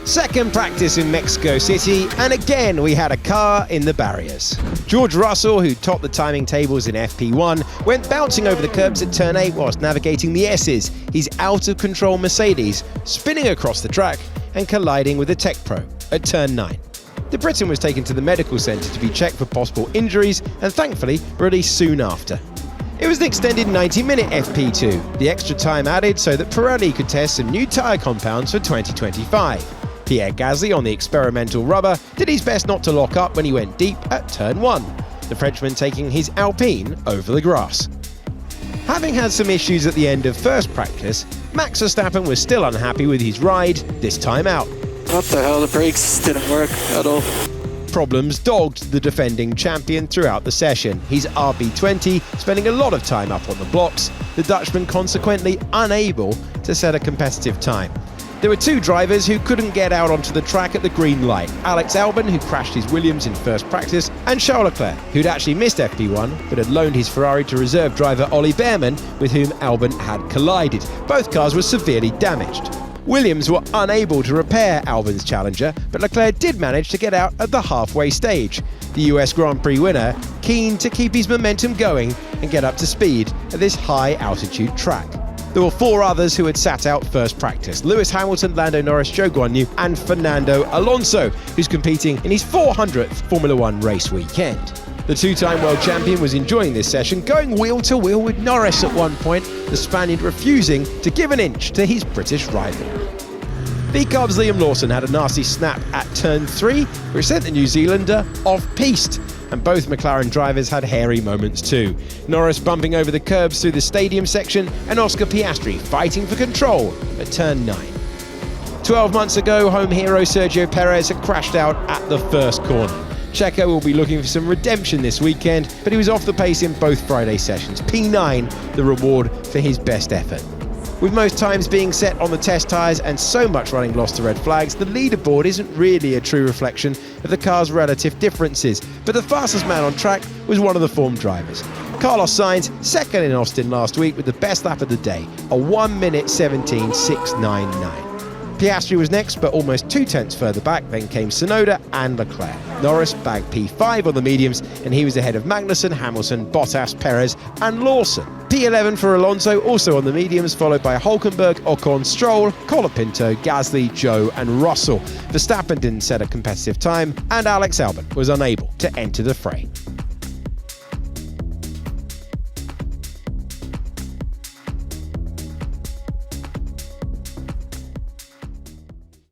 Second practice in Mexico City, and again we had a car in the barriers. George Russell, who topped the timing tables in FP1, went bouncing over the curbs at turn 8 whilst navigating the S's, his out-of-control Mercedes, spinning across the track and colliding with the Tech Pro at turn 9. The Briton was taken to the medical centre to be checked for possible injuries and thankfully released soon after. It was the extended 90-minute FP2, the extra time added so that Pirelli could test some new tyre compounds for 2025. Pierre Gasly on the experimental rubber did his best not to lock up when he went deep at turn 1, the Frenchman taking his Alpine over the grass. Having had some issues at the end of first practice, Max Verstappen was still unhappy with his ride this time out. What the hell, the brakes didn't work at all. Problems dogged the defending champion throughout the session, his RB20 spending a lot of time up on the blocks, the Dutchman consequently unable to set a competitive time. There were two drivers who couldn't get out onto the track at the green light, Alex Albon, who crashed his Williams in first practice, and Charles Leclerc, who'd actually missed FP1 but had loaned his Ferrari to reserve driver Ollie Bearman, with whom Albon had collided. Both cars were severely damaged. Williams were unable to repair Albon's Challenger, but Leclerc did manage to get out at the halfway stage. The US Grand Prix winner, keen to keep his momentum going and get up to speed at this high-altitude track. There were four others who had sat out first practice: Lewis Hamilton, Lando Norris, Zhou Guanyu and Fernando Alonso, who's competing in his 400th Formula One race weekend. The two-time world champion was enjoying this session, going wheel-to-wheel with Norris at one point, the Spaniard refusing to give an inch to his British rival. V-Carb's Liam Lawson had a nasty snap at turn 3, which sent the New Zealander off-piste, and both McLaren drivers had hairy moments too. Norris bumping over the curbs through the stadium section, and Oscar Piastri fighting for control at turn 9. 12 months ago, home hero Sergio Perez had crashed out at the first corner. Checo will be looking for some redemption this weekend, but he was off the pace in both Friday sessions. P9, the reward for his best effort. With most times being set on the test tyres and so much running lost to red flags, the leaderboard isn't really a true reflection of the car's relative differences, but the fastest man on track was one of the form drivers. Carlos Sainz, second in Austin last week with the best lap of the day, a 1 minute 17.699. Piastri was next, but almost 2 tenths further back, then came Tsunoda and Leclerc. Norris bagged P5 on the mediums, and he was ahead of Magnussen, Hamilton, Bottas, Perez and Lawson. P11 for Alonso, also on the mediums, followed by Hülkenberg, Ocon, Stroll, Colapinto, Gasly, Zhou and Russell. Verstappen didn't set a competitive time, and Alex Albon was unable to enter the fray.